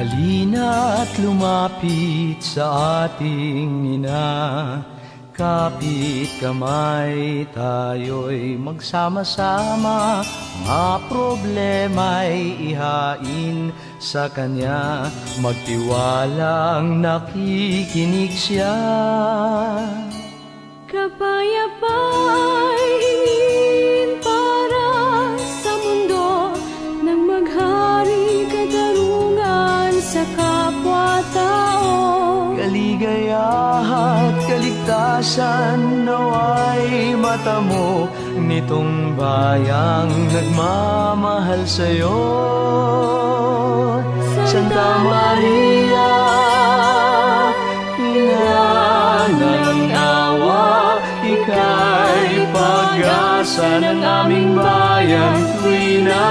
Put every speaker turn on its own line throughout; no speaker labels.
Halina't lumapit sa ating ina, kapit kamay tayo'y magsama-sama, mga problema'y ihain sa Kanya, magtiwalang nakikinig siya.
Kapayapa'y hingin para sa mundo, nang maghari katarungan sa kapwa-tao.
Kaligayahat kaligtasan nawa'y matamo nitong bayang nagmamahal sa'yo. Santa Maria, ina ng awa, ika'y pag-asa ng aming bayan. Tuwina,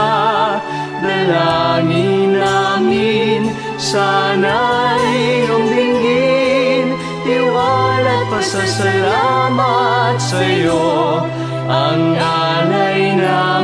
dalangin namin, sana'y iyong dinggin, tiwala't pasasalamat sa'yo ang alay na